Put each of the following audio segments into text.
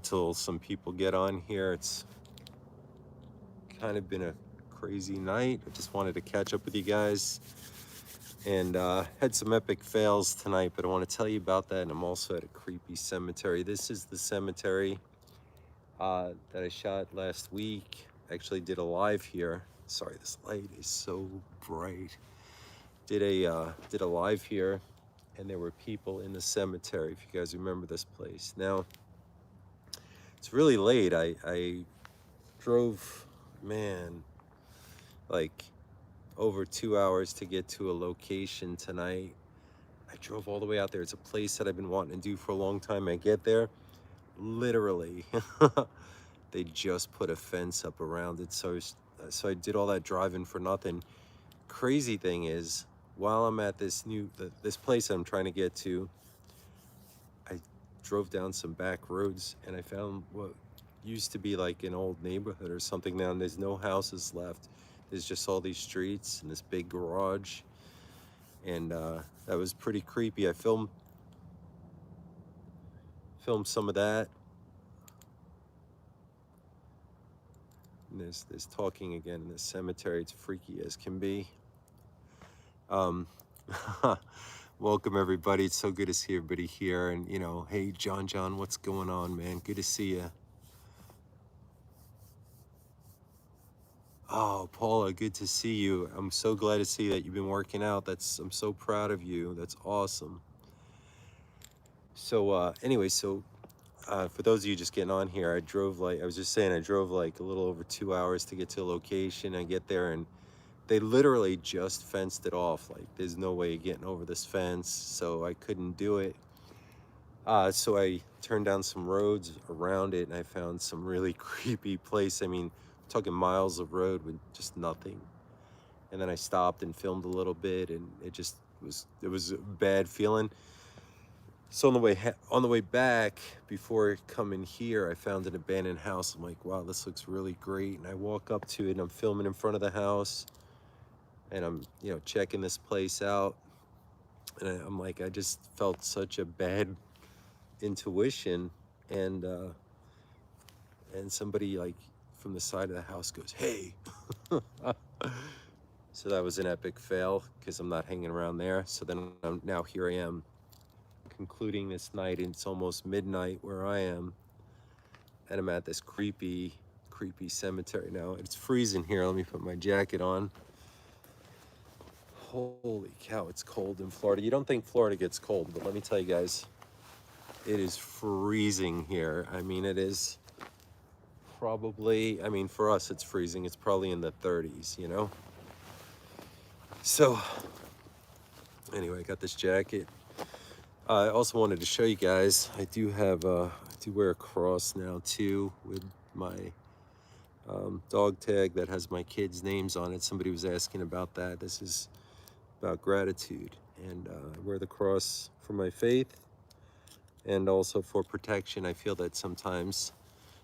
till some people get on here. It's kind of been a crazy night. I just wanted to catch up with you guys, and had some epic fails tonight, but I want to tell you about that. And I'm also at a creepy cemetery. This is the cemetery that I shot last week. Actually did a live here. Sorry, this light is so bright. Did a live here, and there were people in the cemetery, if you guys remember this place. Now, it's really late. I drove, man, like over 2 hours to get to a location tonight. I drove all the way out there. It's a place that I've been wanting to do for a long time. I get there, literally, they just put a fence up around it. So I did all that driving for nothing. Crazy thing is, while I'm at this place I'm trying to get to, I drove down some back roads and I found what used to be like an old neighborhood or something. Now there's no houses left. There's just all these streets and this big garage. And that was pretty creepy. I filmed some of that. And there's talking again in the cemetery. It's freaky as can be. Welcome everybody. It's so good to see everybody here. And you know, hey John, what's going on, man? Good to see you. Oh, Paula, good to see you. I'm so glad to see that you've been working out. I'm so proud of you. That's awesome. So anyway, for those of you just getting on here, I drove like a little over 2 hours to get to a location. I get there and they literally just fenced it off. Like there's no way of getting over this fence, so I couldn't do it. So I turned down some roads around it and I found some really creepy place. I mean, I'm talking miles of road with just nothing. And then I stopped and filmed a little bit, and it was a bad feeling. So on the way back, before coming here, I found an abandoned house. I'm like, wow, this looks really great. And I walk up to it and I'm filming in front of the house, and I'm, you know, checking this place out. And I'm like, I just felt such a bad intuition, and somebody like from the side of the house goes, hey. So that was an epic fail because I'm not hanging around there. So then now here I am concluding this night, and it's almost midnight where I am, and I'm at this creepy cemetery. Now it's freezing here. Let me put my jacket on. Holy cow, it's cold in Florida. You don't think Florida gets cold, but let me tell you guys, it is freezing here. I mean, it is probably, I mean, for us it's freezing. It's probably in the 30s, you know? So anyway, I got this jacket. I also wanted to show you guys, I do wear a cross now too, with my dog tag that has my kids' names on it. Somebody was asking about that. This is about gratitude, and I wear the cross for my faith and also for protection. I feel that sometimes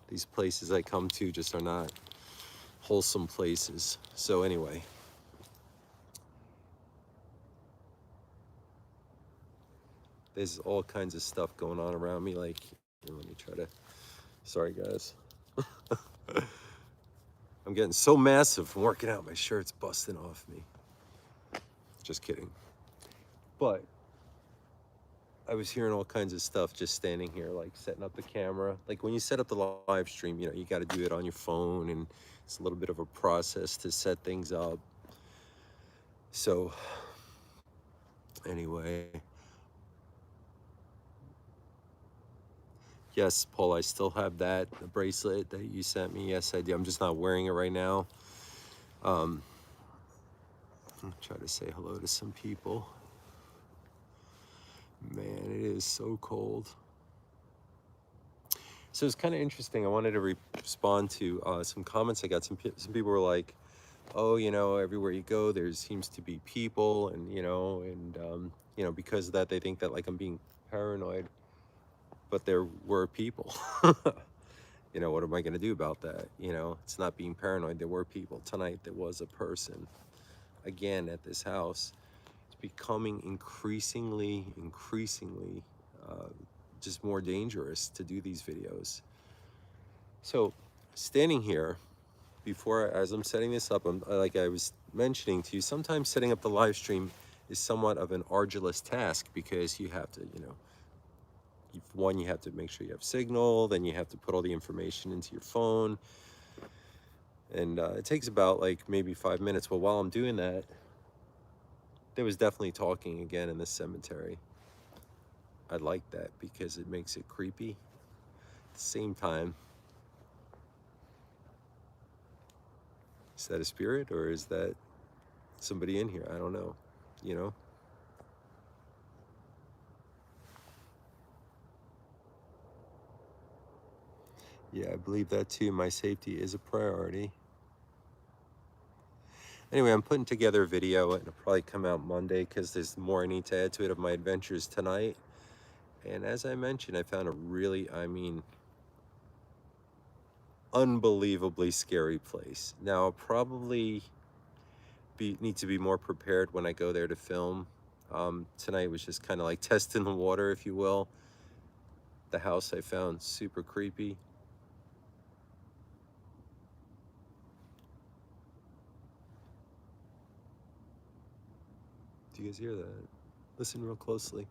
these places I come to just are not wholesome places. So anyway, there's all kinds of stuff going on around me. Like, let me try to, sorry guys. I'm getting so massive from working out, my shirt's busting off me. Just kidding. But I was hearing all kinds of stuff just standing here, like setting up the camera. Like when you set up the live stream, you know, you got to do it on your phone, and it's a little bit of a process to set things up. So anyway, yes, Paul, I still have the bracelet that you sent me. Yes, I do. I'm just not wearing it right now. I'll try to say hello to some people. Man, it is so cold. So it's kind of interesting. I wanted to respond to some comments I got. Some people were like, oh, you know, everywhere you go, there seems to be people, and, you know, because of that, they think that like I'm being paranoid, but there were people. You know, what am I going to do about that? You know, it's not being paranoid. There were people. Tonight, there was a person, again, at this house. It's becoming increasingly just more dangerous to do these videos. So, standing here before, as I'm setting this up, like I was mentioning to you, sometimes setting up the live stream is somewhat of an arduous task because you have to, you have to make sure you have signal, then you have to put all the information into your phone, and it takes about like maybe 5 minutes. Well, while I'm doing that, there was definitely talking again in the cemetery. I like that because it makes it creepy. At the same time, is that a spirit or is that somebody in here? I don't know, you know? Yeah, I believe that too. My safety is a priority. Anyway, I'm putting together a video and it'll probably come out Monday because there's more I need to add to it of my adventures tonight. And as I mentioned, I found a really, unbelievably scary place. Now, I'll probably need to be more prepared when I go there to film. Tonight was just kind of like testing the water, if you will. The house I found super creepy. Do you guys hear that? Listen real closely.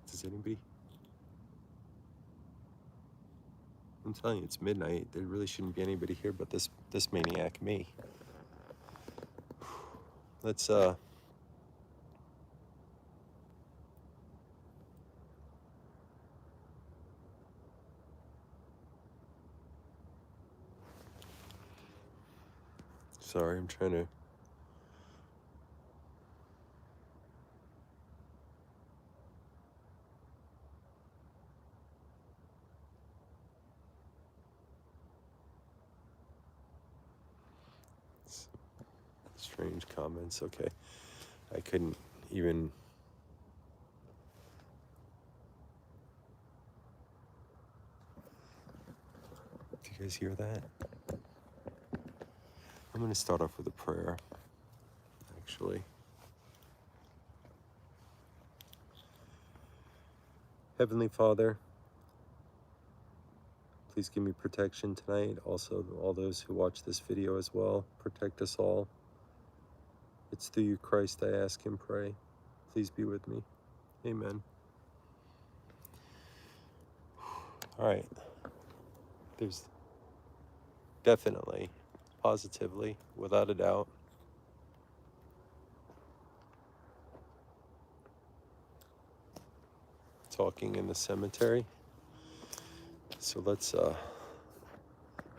Does anybody? I'm telling you, it's midnight. There really shouldn't be anybody here but this maniac, me. Let's sorry, I'm trying to. Strange comments. Okay, I couldn't even. Do you guys hear that? I'm going to start off with a prayer, actually. Heavenly Father, please give me protection tonight. Also, all those who watch this video as well, protect us all. It's through you, Christ, I ask and pray. Please be with me. Amen. All right. There's definitely, positively, without a doubt, talking in the cemetery. So let's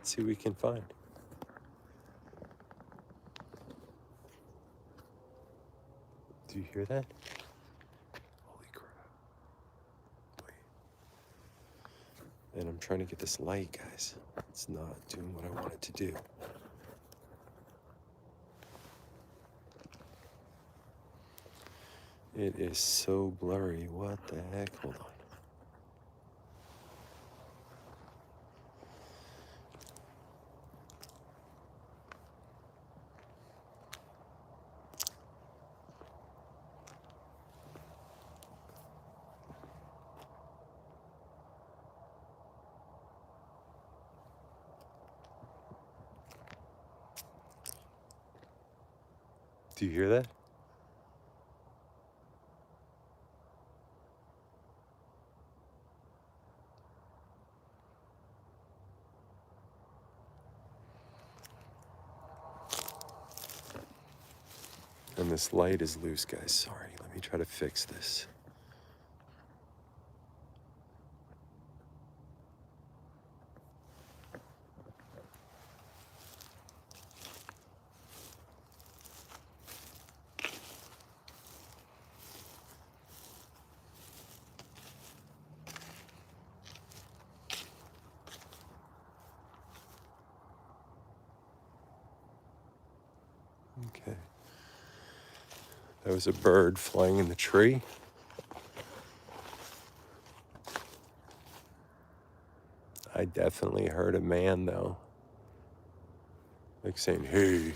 see what we can find. Do you hear that? Holy crap. Wait. And I'm trying to get this light, guys. It's not doing what I want it to do. It is so blurry. What the heck? Hold on. Do you hear that? And this light is loose, guys. Sorry. Let me try to fix this. Okay. That was a bird flying in the tree. I definitely heard a man, though. Like saying, hey.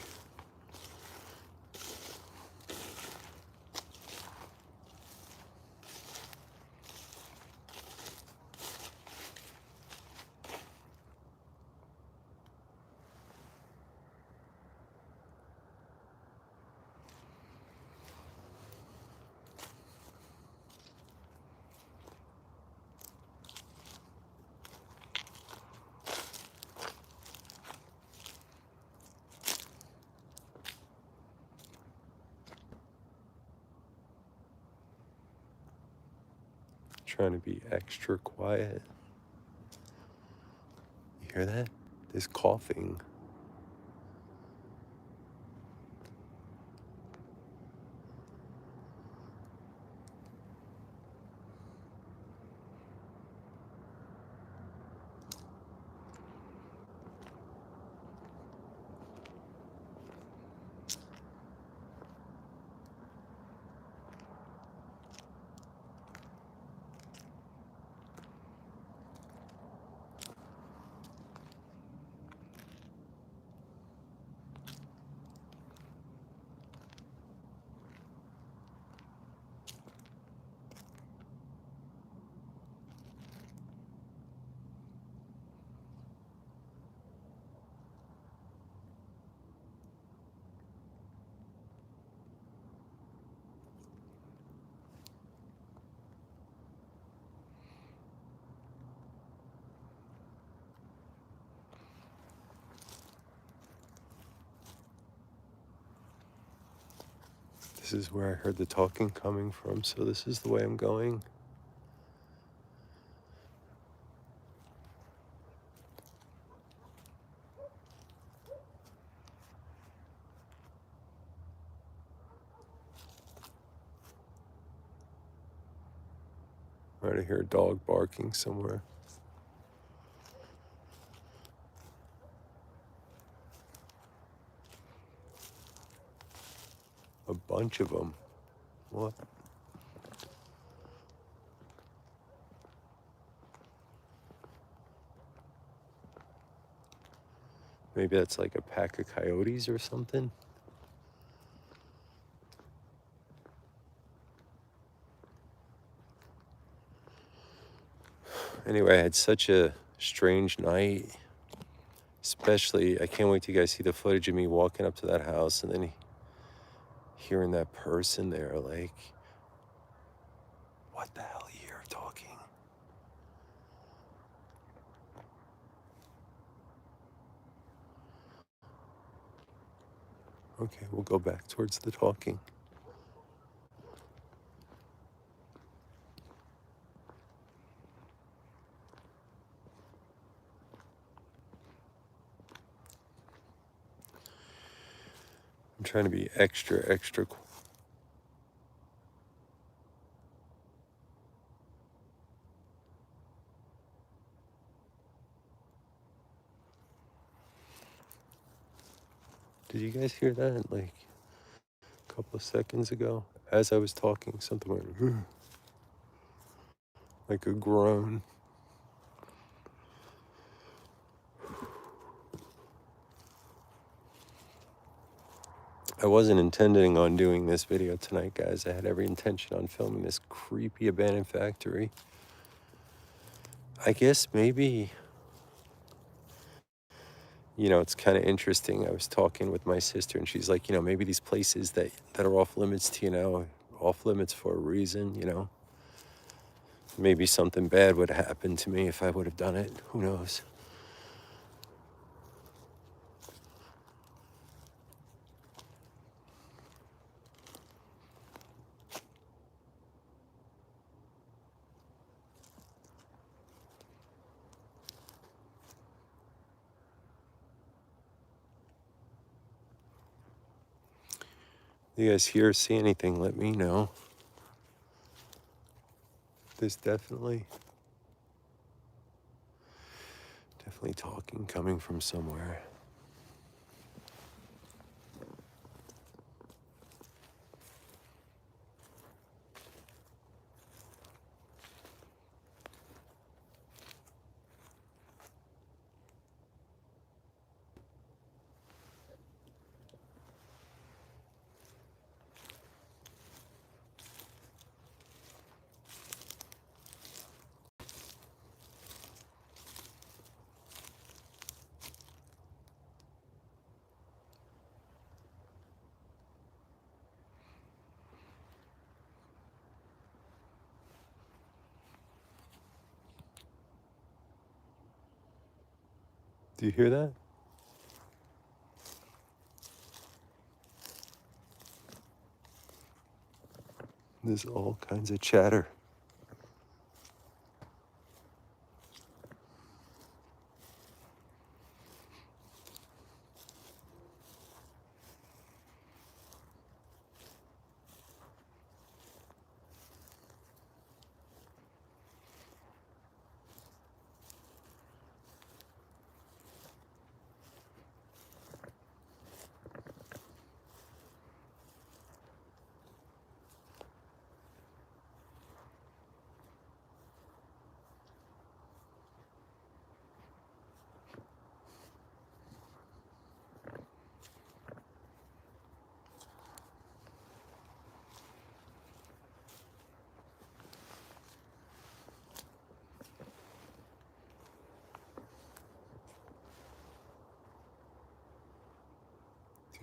Trying to be extra quiet. You hear that? There's coughing. This is where I heard the talking coming from, so this is the way I'm going. Right, I hear a dog barking somewhere. A bunch of them. What? Maybe that's like a pack of coyotes or something. Anyway, I had such a strange night. Especially, I can't wait till you guys see the footage of me walking up to that house and then hearing that person there, like, what the hell are you here talking? Okay, we'll go back towards the talking. I'm trying to be extra. Did you guys hear that? Like a couple of seconds ago, as I was talking, something went like a groan. I wasn't intending on doing this video tonight, guys. I had every intention on filming this creepy abandoned factory. I guess maybe, it's kind of interesting. I was talking with my sister and she's like, maybe these places that are off limits to, are off limits for a reason. Maybe something bad would have happened to me if I would have done it. Who knows? You guys hear or see anything, let me know. There's definitely talking coming from somewhere. Do you hear that? There's all kinds of chatter.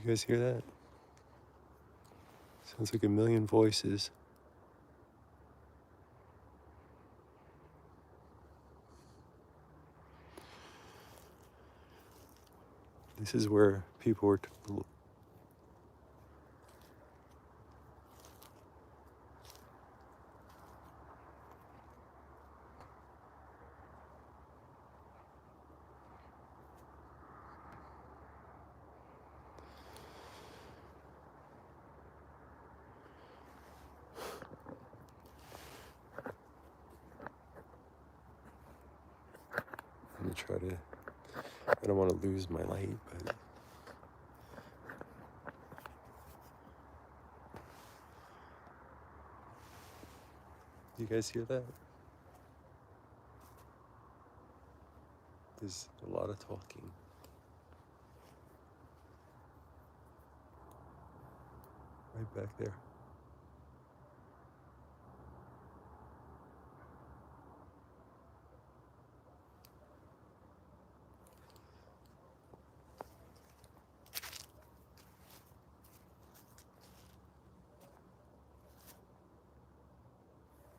You guys hear that? Sounds like a million voices. This is where people were. I'm gonna try to. I don't want to lose my light, but. You guys hear that? There's a lot of talking. Right back there.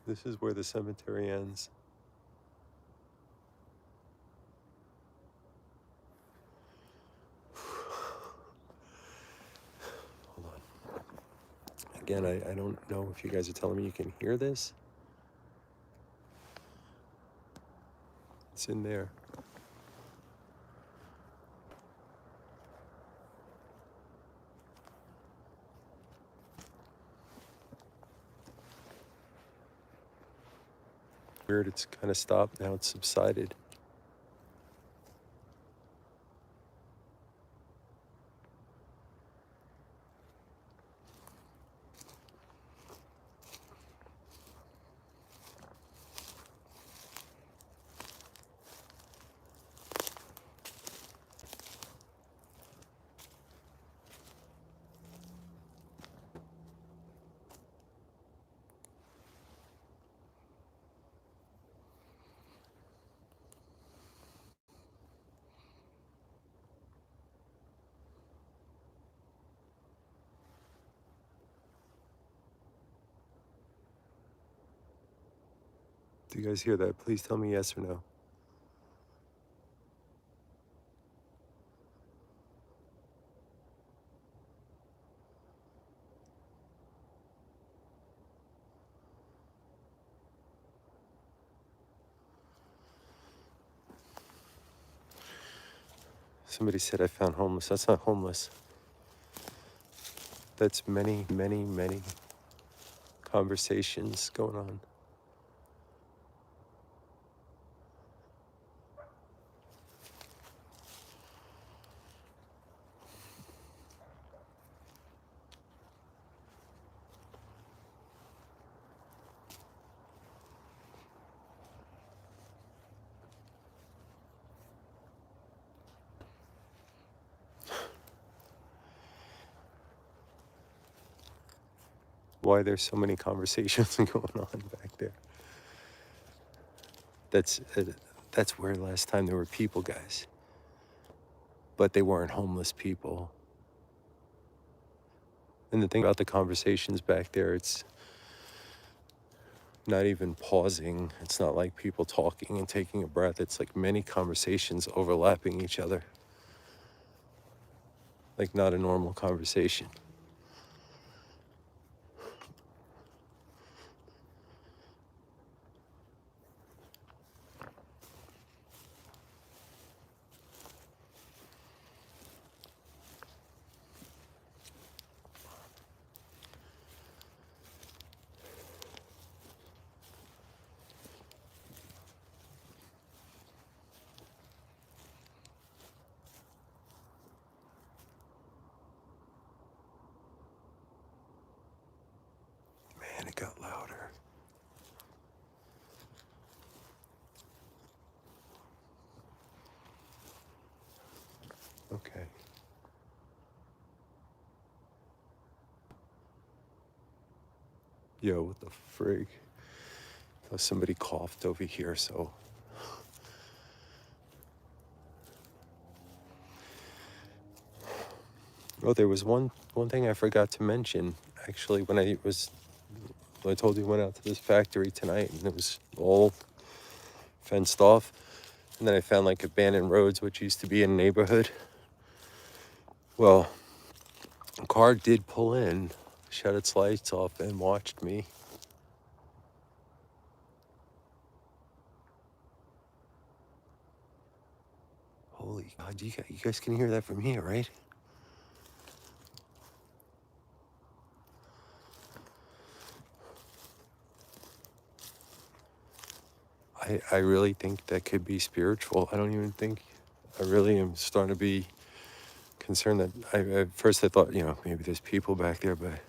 This is where the cemetery ends. Hold on. Again, I don't know if you guys are telling me you can hear this. It's in there. Weird, it's kind of stopped now, it's subsided. Do you guys hear that? Please tell me yes or no. Somebody said I found homeless. That's not homeless. That's many, many, many conversations going on. Why there's so many conversations going on back there. That's where last time there were people, guys. But they weren't homeless people. And the thing about the conversations back there, it's not even pausing. It's not like people talking and taking a breath. It's like many conversations overlapping each other. Like not a normal conversation. Man, it got louder. Okay. Yo, what the frig? Somebody coughed over here, so. Oh, there was one thing I forgot to mention. Actually, when I told you I went out to this factory tonight and it was all fenced off. And then I found like abandoned roads, which used to be a neighborhood. Well, a car did pull in, shut its lights off, and watched me. Holy God, you guys can hear that from here, right? I really think that could be spiritual. I really am starting to be concerned that at first I thought, maybe there's people back there, but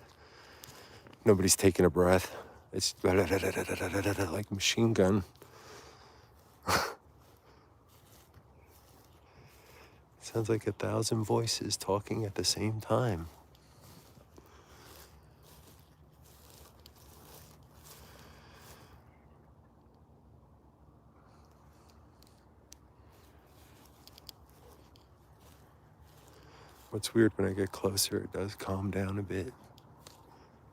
nobody's taking a breath. It's like machine gun. Sounds like 1,000 voices talking at the same time. What's weird, when I get closer, it does calm down a bit.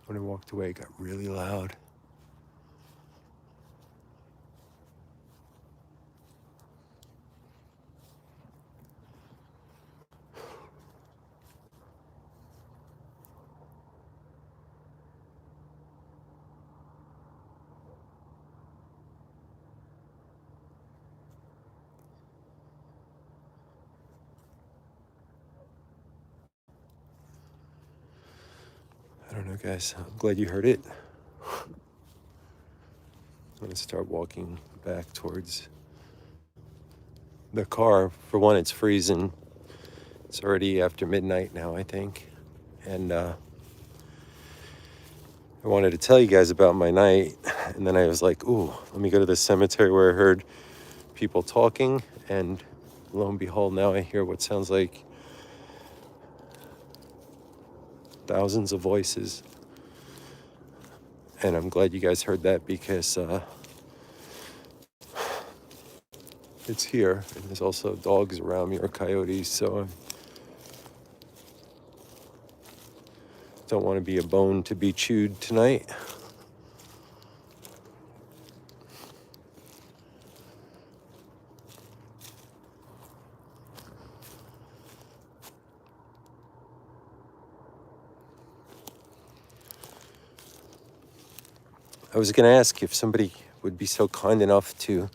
When I walked away, it got really loud. I don't know, guys. I'm glad you heard it. I'm gonna start walking back towards the car. For one, it's freezing. It's already after midnight now, I think. And I wanted to tell you guys about my night. And then I was like, ooh, let me go to the cemetery where I heard people talking. And lo and behold, now I hear what sounds like thousands of voices. And I'm glad you guys heard that, because it's here. And there's also dogs around me, or coyotes. So I don't want to be a bone to be chewed tonight. I was going to ask if somebody would be so kind enough to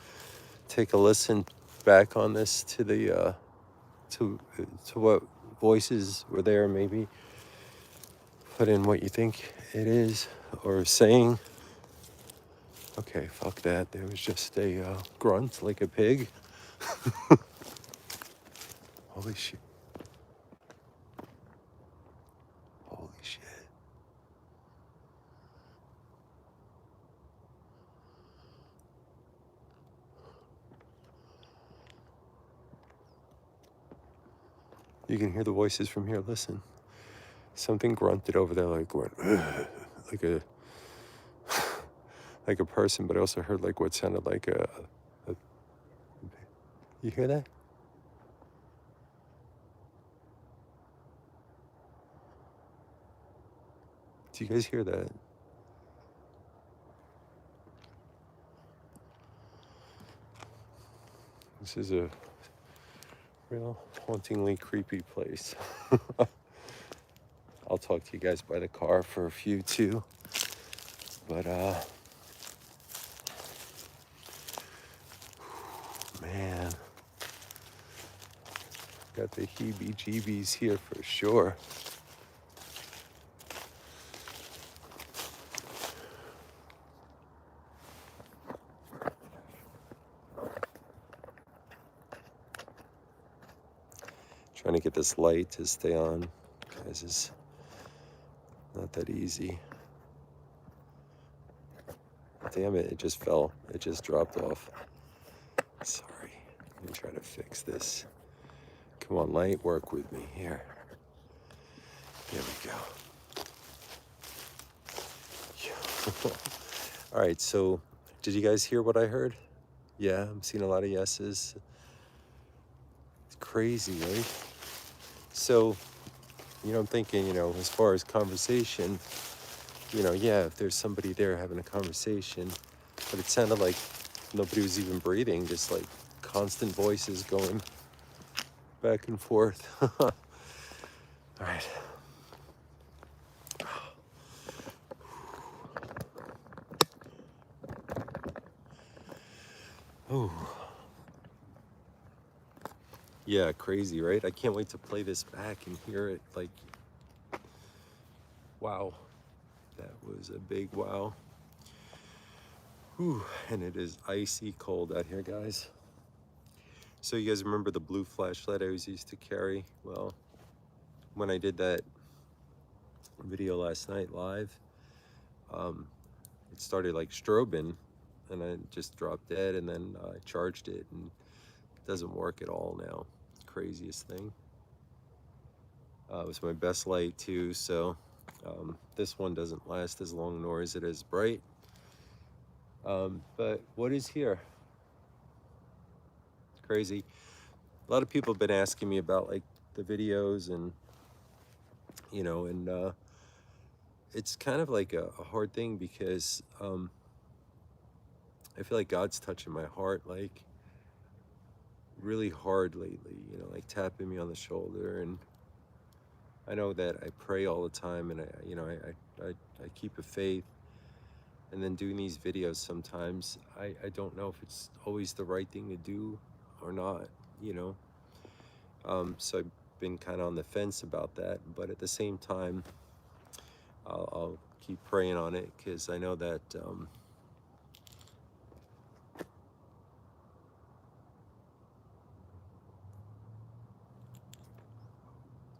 take a listen back on this to the to what voices were there. Maybe put in what you think it is or saying. Okay, fuck that. There was just a grunt like a pig. Holy shit. Holy shit. You can hear the voices from here. Listen. Something grunted over there, like what? like a like a person, but I also heard like what sounded like a. You hear that? Do you guys hear that? This is a real hauntingly creepy place. I'll talk to you guys by the car for a few too. But man, got the heebie-jeebies here for sure. Trying to get this light to stay on, guys, is not that easy. Damn it, it just fell. It just dropped off. Sorry. Let me try to fix this. Come on, light, work with me here. There we go. All right, so did you guys hear what I heard? Yeah, I'm seeing a lot of yeses. It's crazy, right? So I'm thinking, as far as conversation, yeah, if there's somebody there having a conversation, but it sounded like nobody was even breathing, just like constant voices going back and forth. All right. Oh, yeah, crazy, right? I can't wait to play this back and hear it. Like, wow, that was a big wow. Whew, and it is icy cold out here, guys. So you guys remember the blue flashlight I always used to carry? Well, when I did that video last night live, um, it started like strobing, and I just dropped dead, and then I charged it, and it doesn't work at all now. Craziest thing. It was my best light too, so this one doesn't last as long, nor is it as bright. But what is here? Crazy. A lot of people have been asking me about like the videos, and it's kind of like a hard thing because I feel like God's touching my heart like really hard lately, like tapping me on the shoulder. And I know that I pray all the time, and I keep a faith. And then doing these videos sometimes, I don't know if it's always the right thing to do or not, you know. So I've been kind of on the fence about that, but at the same time, I'll keep praying on it because I know that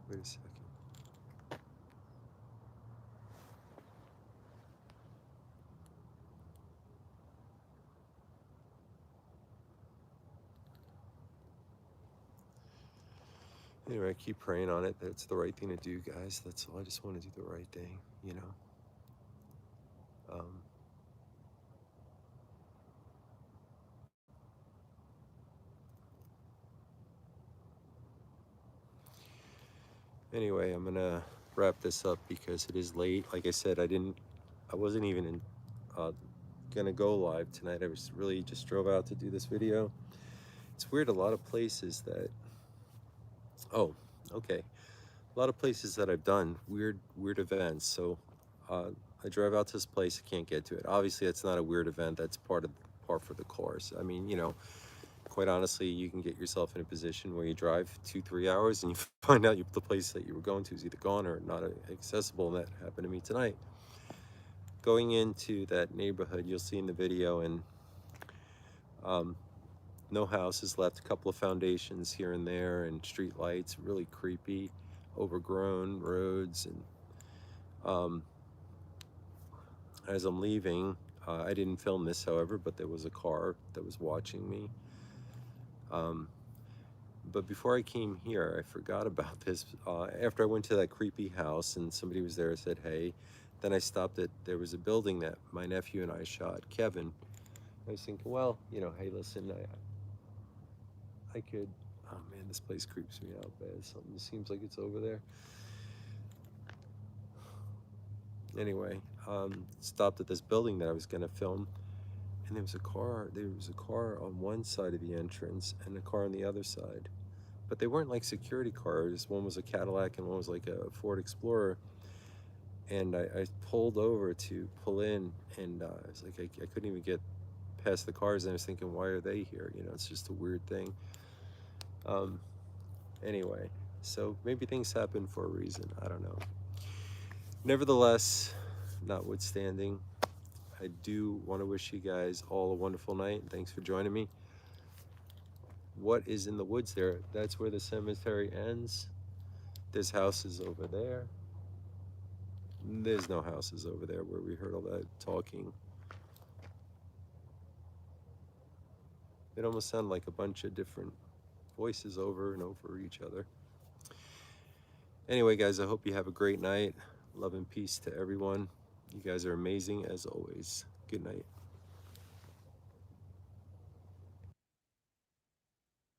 wait a second. Anyway, I keep praying on it that it's the right thing to do, guys. That's all. I just want to do the right thing, you know. Um, anyway, I'm gonna wrap this up because it is late. Like I said, I wasn't even gonna go live tonight. I was really just drove out to do this video. It's weird. A lot of places that, oh, okay, a lot of places that I've done weird events. So I drive out to this place. I can't get to it. Obviously, that's not a weird event. That's part for the course. I mean, quite honestly, you can get yourself in a position where you drive 2-3 hours and you find out the place that you were going to is either gone or not accessible. And that happened to me tonight. Going into that neighborhood, you'll see in the video, and no houses left, a couple of foundations here and there, and street lights, really creepy, overgrown roads. And as I'm leaving, I didn't film this, however, but there was a car that was watching me. But before I came here, I forgot about this. After I went to that creepy house and somebody was there, I said, hey. Then I stopped at, there was a building that my nephew and I shot, Kevin. I was thinking, well, hey, listen, I could, oh man, this place creeps me out bad. Something seems like it's over there. Anyway, stopped at this building that I was gonna film, and there was a car on one side of the entrance and a car on the other side. But they weren't like security cars. One was a Cadillac and one was like a Ford Explorer. And I pulled over to pull in, and I was like, I couldn't even get past the cars. And I was thinking, why are they here? It's just a weird thing. Anyway, so maybe things happen for a reason. I don't know. Nevertheless, notwithstanding, I do want to wish you guys all a wonderful night. And thanks for joining me. What is in the woods there? That's where the cemetery ends. There's houses over there. There's no houses over there where we heard all that talking. It almost sounded like a bunch of different voices over and over each other. Anyway, guys, I hope you have a great night. Love and peace to everyone. You guys are amazing as always. Good night.